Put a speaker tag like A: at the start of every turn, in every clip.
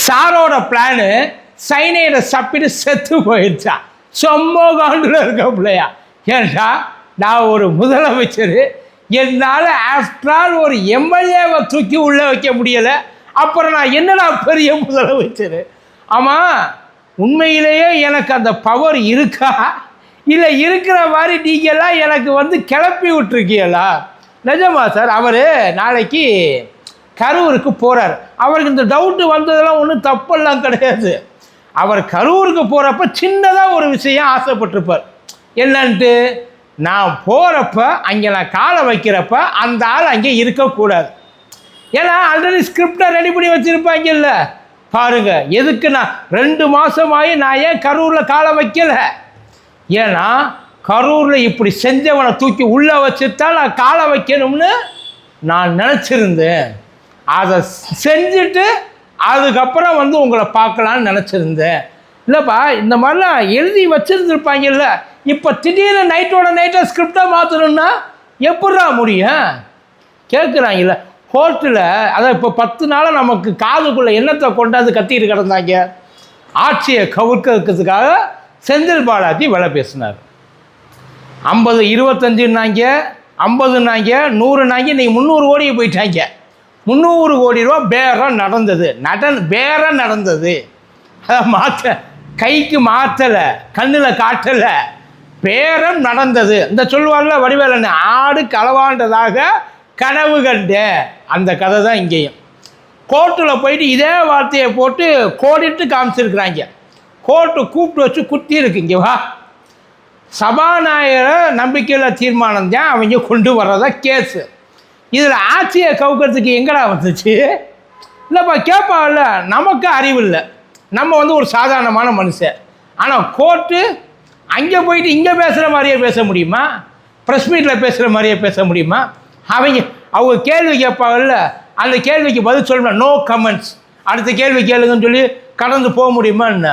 A: சாரோட பிளானு சைனைடை சப்பிட்டு செத்து போயிடுச்சா. சொம்மோ காண்டில் இருக்க பிள்ளையா. ஏன்டா நான் ஒரு முதலமைச்சர், என்னால் ஆஃப்டர் ஆல் ஒரு எம்எல்ஏவை தூக்கி உள்ளே வைக்க முடியலை, அப்புறம் நான் என்னடா பெரிய முதலமைச்சர். ஆமாம், உண்மையிலேயே எனக்கு அந்த பவர் இருக்கா, இல்லை இருக்கிற மாதிரி நீங்கள்லாம் எனக்கு கிளப்பி விட்டுருக்கீங்களா? நிஜமா சார். அவர் நாளைக்கு கரூருக்கு போகிறார். அவருக்கு இந்த டவுட்டு வந்ததெல்லாம் ஒன்றும் தப்பெல்லாம் கிடையாது. அவர் கரூருக்கு போகிறப்ப சின்னதாக ஒரு விஷயம் ஆசைப்பட்டிருப்பார். என்னன்ட்டு, நான் போகிறப்ப அங்கே நான் காலை வைக்கிறப்ப அந்த ஆள் அங்கே இருக்கக்கூடாது. ஏன்னா ஆல்ரெடி ஸ்கிரிப்டை ரெடி பண்ணி வச்சுருப்பாங்க. இல்லை பாருங்கள், எதுக்கு நான் 2 மாதமாகி நான் ஏன் கரூரில் காலை வைக்கலை? ஏன்னா கரூரில் இப்படி செஞ்சவனை தூக்கி உள்ளே வச்சுத்தான் நான் காலை வைக்கணும்னு நான் நினச்சிருந்தேன். அதை செஞ்சுட்டு அதுக்கப்புறம் உங்களை பார்க்கலான்னு நினச்சிருந்தேன். இல்லைப்பா, இந்த மாதிரிலாம் எழுதி வச்சுருந்துருப்பாங்கல்ல. இப்போ திடீர்னு நைட்டோட நைட்டாக ஸ்கிரிப்டாக மாற்றணுன்னா எப்படா முடியும் கேட்குறாங்கல்ல. கோர்ட்டில் அதான் இப்போ 10 நாளாக நமக்கு காதுக்குள்ளே எண்ணத்தை கொண்டாந்து கத்திட்டு கிடந்தாங்க. ஆட்சியை கவுக்கிறதுக்காக செந்தில் பாலாஜி வேலை பேசினார். 50 25ன்னாங்க, 50ன்னாங்க, 100ன்னாங்க, இன்றைக்கி 300 கோடிக்கு போயிட்டாங்க. 300 கோடி ரூபா பேரம் நடந்தது. பேரம் நடந்தது. அதை கைக்கு மாற்றலை, கண்ணில் காட்டலை, பேரம் நடந்தது. இந்த சொல்வார்ல வடிவேலன், ஆடு களவாண்டதாக கனவு கண்ட அந்த கதை தான் இங்கேயும். கோர்ட்டில் போயிட்டு இதே வார்த்தையை போட்டு கோடிட்டு காமிச்சிருக்கிறாங்க. கோர்ட்டு கூப்பிட்டு வச்சு குத்தி இருக்கு. இங்கே வா, சபாநாயகரை நம்பிக்கையில் தீர்மானம் தான் அவங்க கொண்டு வர்றதா கேஸு. இதில் ஆட்சியை கவுக்கிறதுக்கு எங்கடா வந்துச்சு? இல்லைப்பா கேட்பாவில்ல, நமக்கு அறிவு இல்லை, நம்ம ஒரு சாதாரணமான மனுஷன். ஆனால் கோர்ட்டு அங்கே போயிட்டு இங்கே பேசுகிற மாதிரியே பேச முடியுமா? ப்ரெஸ் மீட்டில் பேசுகிற மாதிரியே பேச முடியுமா? அவங்க கேள்வி கேட்பாங்கல்ல, அந்த கேள்விக்கு பதில் சொல்லணும், நோ கமெண்ட்ஸ், அடுத்த கேள்வி கேளுங்கன்னு சொல்லி கடந்து போக முடியுமா? என்ன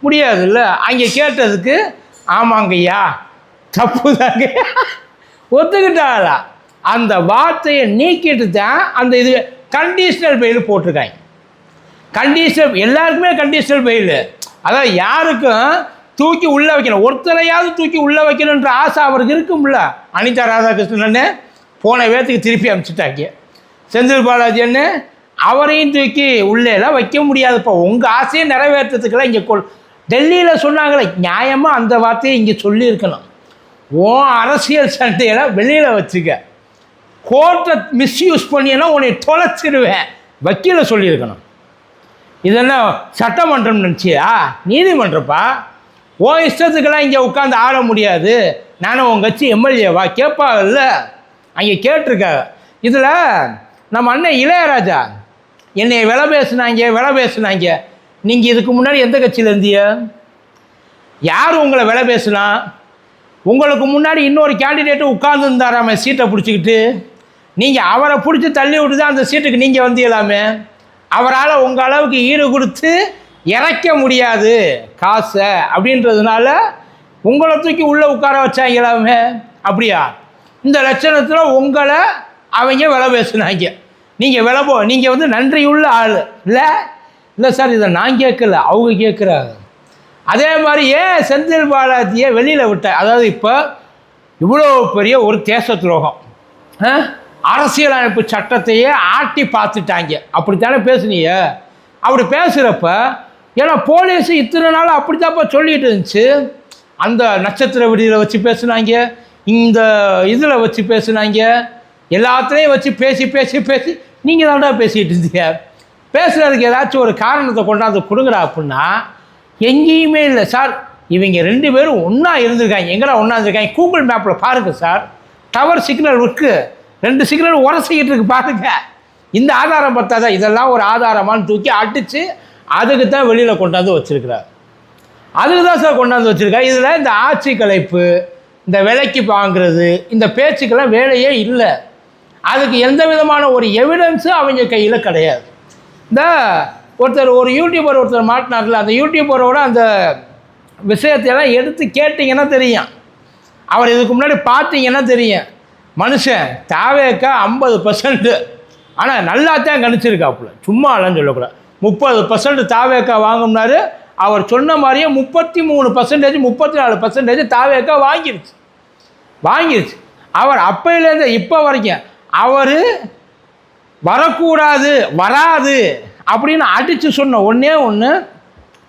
A: முடியாது. இல்லை, அங்கே கேட்டதுக்கு ஆமாங்கய்யா தப்பு தாங்க ஒத்துக்கிட்டாங்களா? அந்த வார்த்தையை நீக்கிட்டு தான் அந்த இது கண்டிஷனல் பெயில் போட்டிருக்காங்க. கண்டிஷனல் எல்லாருக்குமே கண்டிஷனல் பெயில். அதாவது யாருக்கும் தூக்கி உள்ளே வைக்கணும், ஒருத்தரையாவது தூக்கி உள்ளே வைக்கணுன்ற ஆசை அவருக்கு இருக்கும்ல. அனிதா ராதாகிருஷ்ணன் போன வேத்துக்கு திருப்பி அனுப்பிச்சிட்டாங்க. செந்தில் பாலாஜி அவரையும் தூக்கி உள்ளேலாம் வைக்க முடியாதுப்பா. உங்கள் ஆசையை நிறைவேற்றத்துக்கெல்லாம் இங்கே டெல்லியில் சொன்னாங்களே, நியாயமாக அந்த வார்த்தையை இங்கே சொல்லியிருக்கணும். அரசியல் சண்டையெல்லாம் வெளியில் வச்சுக்க, கோர்ட்டை மிஸ்யூஸ் பண்ணியென்னா உன்னை தொலைச்சிடுவேன் வக்கீல சொல்லியிருக்கணும். இதெல்லாம் சட்டமன்றம் நினச்சியா? நீதிமன்றப்பா. இஷ்டத்துக்கெல்லாம் இங்கே உட்காந்து ஆட முடியாது. நானும் உங்கள் கட்சி எம்எல்ஏவா கேட்பா? இல்லை, அங்கே கேட்டிருக்காங்க. இதில் நம்ம அண்ணன் இளையராஜா என்னை விலை பேசுனாங்க. நீங்கள் இதுக்கு முன்னாடி எந்த கட்சியில் இருந்தீங்க? யார் உங்களை விலை பேசுனா? உங்களுக்கு முன்னாடி இன்னொரு கேண்டிடேட்டு உட்கார்ந்துருந்தாராம சீட்டை பிடிச்சிக்கிட்டு. நீங்கள் அவரை பிடிச்சி தள்ளி விட்டு தான் அந்த சீட்டுக்கு நீங்கள் வந்தீங்களாமே. அவரால் உங்கள் அளவுக்கு ஈடு கொடுத்து இறக்க முடியாது காசை அப்படின்றதுனால உங்களை தூக்கி உள்ளே உட்கார வச்சாங்களாமே. அப்படியா? இந்த லட்சணத்தில் உங்களை அவங்க விலை பேசுனாங்க. நீங்கள் நீங்கள் நன்றியுள்ள ஆள் இல்லை சார், இதை நான் கேட்கல, அவங்க கேட்குறாங்க. அதே மாதிரி ஏன் செந்தில் பாலாஜியை வெளியில் விட்ட? அதாவது இப்போ இவ்வளோ பெரிய ஒரு தேச துரோகம், அரசியலமைப்பு சட்டத்தையே ஆட்டி பார்த்துட்டாங்க. அப்படித்தானே பேசுனீங்க? அப்படி பேசுகிறப்ப ஏன்னா போலீஸு இத்தனை நாள் அப்படித்தாப்பா சொல்லிகிட்டு இருந்துச்சு. அந்த நட்சத்திர விடியில் வச்சு பேசுனாங்க, இந்த இதில் வச்சு பேசுனாங்க, எல்லாத்துலேயும் வச்சு பேசி நீங்கள் தான்டா பேசிகிட்டு இருந்தீங்க. பேசுகிறதுக்கு ஏதாச்சும் ஒரு காரணத்தை கொண்டாந்து கொடுங்கடா அப்படின்னா எங்கேயுமே இல்லை சார். இவங்க 2 பேரும் ஒன்றா இருந்திருக்காங்க. எங்கடா ஒன்றா இருந்திருக்காங்க? கூகுள் மேப்பில் பாருங்கள் சார், டவர் சிக்னல் இருக்குது, 2 சிக்னல் உரசிக்கிட்டு இருக்கு பாருங்க. இந்த ஆதாரம் பார்த்தாதான் இதெல்லாம் ஒரு ஆதாரமானு தூக்கி அடித்து அதுக்கு தான் வெளியில் கொண்டாந்து வச்சுருக்கிறார். அதுக்கு தான் சார் கொண்டாந்து வச்சுருக்காரு. இதில் இந்த ஆட்சி கலைப்பு, இந்த விலைக்கு வாங்குறது, இந்த பேச்சுக்கெல்லாம் வேலையே இல்லை. அதுக்கு எந்த விதமான ஒரு எவிடன்ஸும் அவங்க கையில் கிடையாது. இந்த ஒரு யூடியூபர் மாட்டினார்ல, அந்த யூடியூபரோட அந்த விஷயத்தையெல்லாம் எடுத்து கேட்டிங்கன்னா தெரியும். அவர் இதுக்கு முன்னாடி பார்த்தீங்கன்னா தெரியும். மனுஷன் தாவேக்கா 50%, ஆனால் நல்லா தான் கணிச்சிருக்காப்புல, சும்மா இல்லைன்னு சொல்லக்கூடாது. 30% தாவேக்கா வாங்கினாரு. அவர் சொன்ன மாதிரியே 33%, 34% தாவேக்கா வாங்கிருச்சு. அவர் அப்பையிலேருந்து இப்போ வரைக்கும் அவர் வரக்கூடாது, வராது அப்படின்னு அடித்து சொன்ன ஒன்றே ஒன்று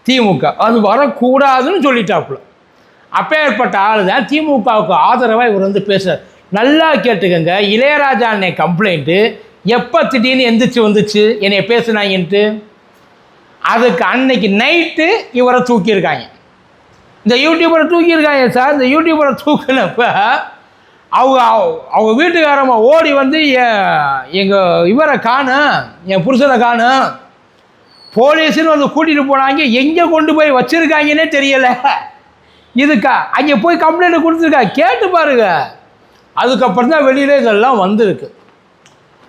A: திமுக, அது வரக்கூடாதுன்னு சொல்லிட்டாப்புல. அப்பேற்பட்ட ஆள் தான் திமுகவுக்கு ஆதரவாக இவர் வந்து பேசுகிறார். நல்லா கேட்டுக்கங்க, இளையராஜா அன்னை கம்ப்ளைண்ட்டு எப்போ திடீர்னு எந்திரிச்சு வந்துச்சு என்னை பேசுனாங்கன்ட்டு? அதுக்கு அன்னைக்கு நைட்டு இவரை தூக்கியிருக்காங்க, இந்த யூடியூபரை தூக்கியிருக்காங்க சார். இந்த யூடியூபரை தூக்கினப்ப அவங்க வீட்டுக்காரம்மா ஓடி வந்து எங்கள் இவரை காணும், என் புருஷனை காணும், போலீஸுன்னு வந்து கூட்டிகிட்டு போனாங்க. எங்கே கொண்டு போய் வச்சுருக்காங்கன்னே தெரியலை. இதுக்கா அங்கே போய் கம்ப்ளைண்ட் கொடுத்துருக்கா, கேட்டு பாருங்க. அதுக்கப்புறம் தான் வெளியில் இதெல்லாம் வந்திருக்கு.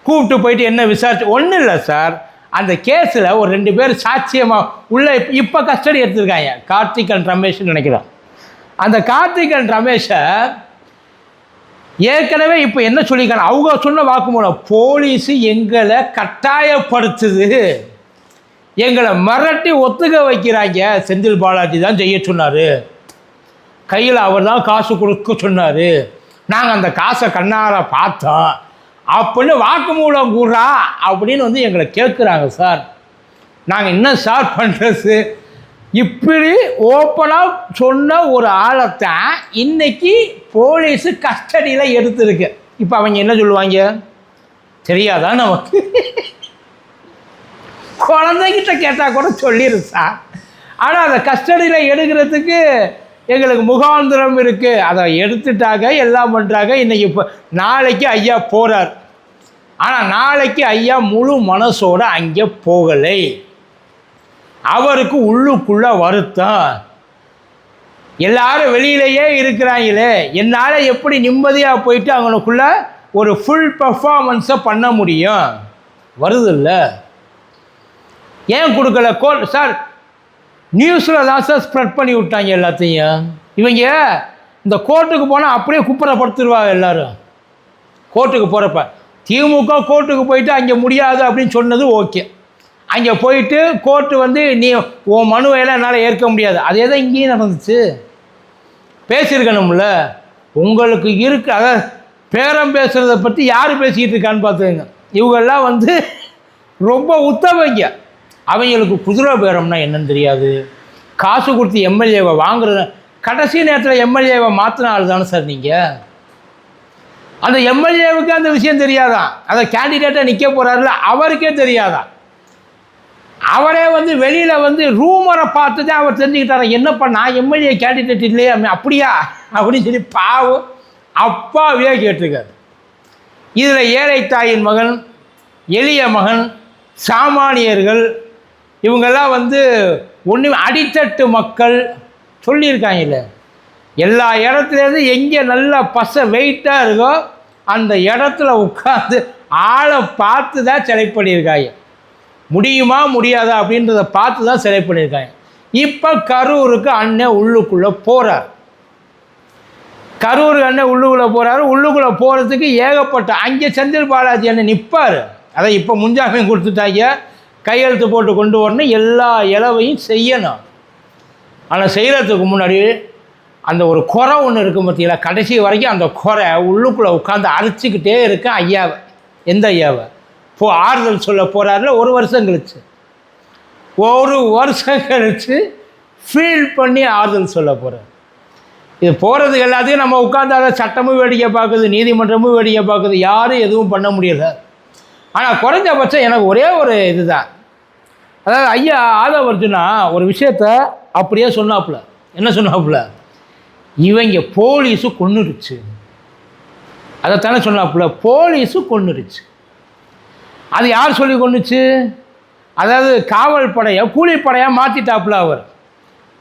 A: கூப்பிட்டு போயிட்டு என்ன விசாரிச்சு? ஒன்றும் இல்லை சார், அந்த கேஸில் ஒரு 2 பேர் சாட்சியமாக உள்ள இப்போ கஸ்டடி எடுத்திருக்காங்க. கார்த்திக் அண்ட் ரமேஷ்னு நினைக்கிறேன். அந்த கார்த்திக் அண்ட் ரமேஷை ஏற்கனவே இப்போ என்ன சொல்லியிருக்காங்க, அவங்க சொன்ன வாக்குமூலம், போலீஸு எங்களை கட்டாயப்படுத்துது, எங்களை மிரட்டி ஒத்துக்க வைக்கிறாங்க, செந்தில் பாலாஜி தான் செய்ய சொன்னார், கையில் அவர் தான் காசு கொடுக்க சொன்னார், நாங்கள் அந்த காசை கண்ணார பார்த்தோம் அப்படின்னு வாக்குமூலம் கூறா அப்படின்னு வந்து எங்களை கேட்குறாங்க சார். நாங்கள் என்ன சார் பண்ணுறது? இப்படி ஓப்பனாக சொன்ன ஒரு ஆளைத்தான் இன்னைக்கு போலீஸு கஸ்டடியில் எடுத்துருக்கு. இப்போ அவங்க என்ன சொல்லுவாங்க தெரியாதா நமக்கு? குழந்தைகிட்ட கேட்டால் கூட சொல்லிடு சார். ஆனால் அதை கஸ்டடியில் எடுக்கிறதுக்கு எங்களுக்கு முகாந்திரம் இருக்குது. அதை எடுத்துட்டாங்க, எல்லாம் பண்ணுறாங்க. இன்றைக்கி இப்போ நாளைக்கு ஐயா போகிறார். ஆனால் நாளைக்கு ஐயா முழு மனசோடு அங்கே போகலை. அவருக்கு உள்ளுக்குள்ளே வருத்தம். எல்லாரும் வெளியிலேயே இருக்கிறாங்களே, என்னால் எப்படி நிம்மதியாக போயிட்டு அவங்களுக்குள்ள ஒரு ஃபுல் பர்ஃபார்மன்ஸை பண்ண முடியும்? வருதில்ல, ஏன் கொடுக்கல? சார் நியூஸில் தான் சார் ஸ்ப்ரெட் பண்ணி விட்டாங்க எல்லாத்தையும். இவங்க இந்த கோர்ட்டுக்கு போனால் அப்படியே குப்புறப்படுத்திடுவாங்க எல்லோரும். கோர்ட்டுக்கு போகிறப்ப திமுக கோர்ட்டுக்கு போயிட்டு அங்கே முடியாது அப்படின்னு சொன்னது ஓகே. அங்கே போயிட்டு கோர்ட்டு வந்து நீ உன் மனுவையெல்லாம் என்னால் ஏற்க முடியாது. அதே தான் இங்கேயும் நடந்துச்சு. பேசியிருக்கணும்ல. உங்களுக்கு இருக்கு, அதாவது பேரம் பேசுகிறத பற்றி யார் பேசிக்கிட்டு இருக்கான்னு பார்த்துங்க. இவங்கெல்லாம் வந்து ரொம்ப உத்தவங்க. அவங்களுக்கு குதிரை பேரம்னா என்னன்னு தெரியாது. காசு கொடுத்து எம்எல்ஏவை வாங்குறது, கடைசி நேரத்தில் எம்எல்ஏவை மாற்றின ஆள் தானே சார் நீங்கள். அந்த எம்எல்ஏவுக்கு அந்த விஷயம் தெரியாதான். அதை கேண்டிடேட்டாக நிற்க போகிறாருல, அவருக்கே தெரியாதான். அவரே வந்து வெளியில் வந்து ரூமரை பார்த்து தான் அவர் தெரிஞ்சுக்கிட்டார. என்னப்பா நான் எம்எல்ஏ கேண்டிடேட் இல்லையா, அப்படியா அப்படின்னு சொல்லி பாவம் அப்பாவே கேட்டிருக்காரு. இதில் ஏழை தாயின் மகன், எளிய மகன், சாமானியர்கள் இவங்கெல்லாம் வந்து ஒன்று அடித்தட்டு மக்கள் சொல்லியிருக்காங்கல்ல. எல்லா இடத்துலேருந்து எங்கே நல்லா பசை வெயிட்டாக இருக்கோ அந்த இடத்துல உட்காந்து ஆளை பார்த்து தான் செலக்ட் பண்ணியிருக்காங்க. முடியுமா முடியாதா அப்படின்றத பார்த்து தான் செலக்ட் பண்ணியிருக்காங்க. இப்போ கரூருக்கு அண்ணன் உள்ளுக்குள்ளே போகிறார். கரூருக்கு அண்ணன் உள்ளுக்குள்ளே போகிறாரு. உள்ளுக்குள்ளே போகிறதுக்கு ஏகப்பட்ட அங்கே செந்தில் பாலாஜி அண்ணன் நிற்பார். அதை இப்போ முன்ஜாமீன் கொடுத்துட்டாங்க, கையெழுத்து போட்டு கொண்டு வரணும், எல்லா இலவையும் செய்யணும். ஆனால் செய்கிறதுக்கு முன்னாடி அந்த ஒரு குறை ஒன்று இருக்கும் பார்த்தீங்களா, கடைசி வரைக்கும் அந்த குறை உள்ளுக்குள்ளே உட்காந்து அரைச்சிக்கிட்டே இருக்கேன் ஐயாவை. எந்த ஐயாவை? ஆறுதல் சொல்ல போகிறாருல, 1 வருஷம் கழிச்சு, 1 வருஷம் கழிச்சு ஃபீல் பண்ணி ஆறுதல் சொல்ல போகிறார். இது போகிறதுக்கு எல்லாத்தையும் நம்ம உட்காந்து அதை சட்டமும் வேடிக்கை பார்க்குது, நீதிமன்றமும் வேடிக்கை பார்க்குது, யாரும் எதுவும் பண்ண முடியலை. ஆனால் குறைஞ்சபட்சம் எனக்கு ஒரே ஒரு இதுதான், அதாவது ஐயா ஆதவர்ஜுனா ஒரு விஷயத்த அப்படியே சொன்னாப்புல. என்ன சொன்னாப்புல? இவங்க போலீஸு கொன்னுடுச்சு, அதைத்தானே சொன்னாப்புல. போலீஸு கொன்னுடுச்சு. அது யார் சொல்லி கொண்டுச்சு? அதாவது காவல் படையை கூலிப்படையாக மாற்றிட்டாப்புல அவர்.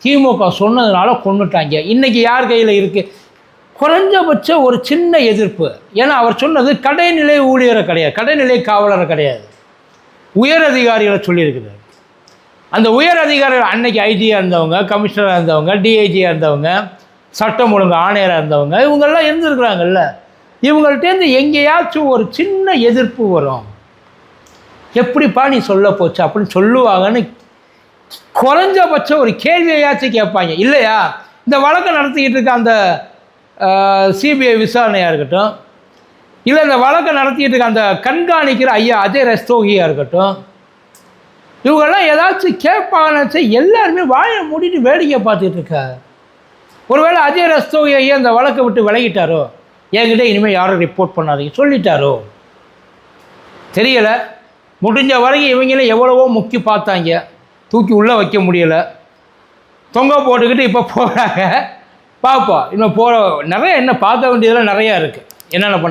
A: திமுக சொன்னதுனால கொண்டுட்டாங்க. இன்றைக்கி யார் கையில் இருக்குது? குறைஞ்சபட்சம் ஒரு சின்ன எதிர்ப்பு. ஏன்னா அவர் சொன்னது கடைநிலை ஊழியரை கிடையாது, கடைநிலை காவலரை கிடையாது, உயர் அதிகாரிகளை சொல்லியிருக்கிறார். அந்த உயர் அதிகாரிகள் அன்னைக்கு ஐஜியாக இருந்தவங்க, கமிஷனராக இருந்தவங்க, டிஐஜியாக இருந்தவங்க, சட்டம் ஒழுங்கு ஆணையராக இருந்தவங்க, இவங்கெல்லாம் இருந்திருக்கிறாங்கல்ல. இவங்கள்ட்டேருந்து எங்கேயாச்சும் ஒரு சின்ன எதிர்ப்பு வரும். எப்படிப்பா நீ சொல்ல போச்சு அப்படின்னு சொல்லுவாங்கன்னு குறைஞ்சபட்சம் ஒரு கேள்வியாச்சும் கேட்பாங்க இல்லையா? இந்த வழக்கை நடத்திக்கிட்டு இருக்க அந்த சிபிஐ விசாரணையாக இருக்கட்டும், இல்லை இந்த வழக்கை நடத்திக்கிட்டு இருக்க அந்த கண்காணிக்கிற ஐயா அஜய் ரஸ்தோகியாக இருக்கட்டும், இவங்கெல்லாம் ஏதாச்சும் கேட்பாங்கன்னு எல்லாருமே வாயை மூடிட்டு வேடிக்கை பார்த்துட்டு இருக்கா. ஒருவேளை அஜய் ரஸ்தோகி ஐயா இந்த வழக்கை விட்டு விலகிட்டாரோ, என்கிட்ட இனிமேல் யாரும் ரிப்போர்ட் பண்ணாதீங்க சொல்லிட்டாரோ தெரியலை. முடிஞ்ச வரைக்கும் இவங்கள எவ்வளவோ முக்கி பார்த்தாங்க, தூக்கி உள்ளே வைக்க முடியலை, தொங்க போட்டுக்கிட்டு இப்போ போகிறாங்க. பார்ப்போம் இன்னும் நிறைய என்ன பார்க்க வேண்டியதெல்லாம் நிறையா இருக்குது. என்னென்ன பண்ணுறாங்க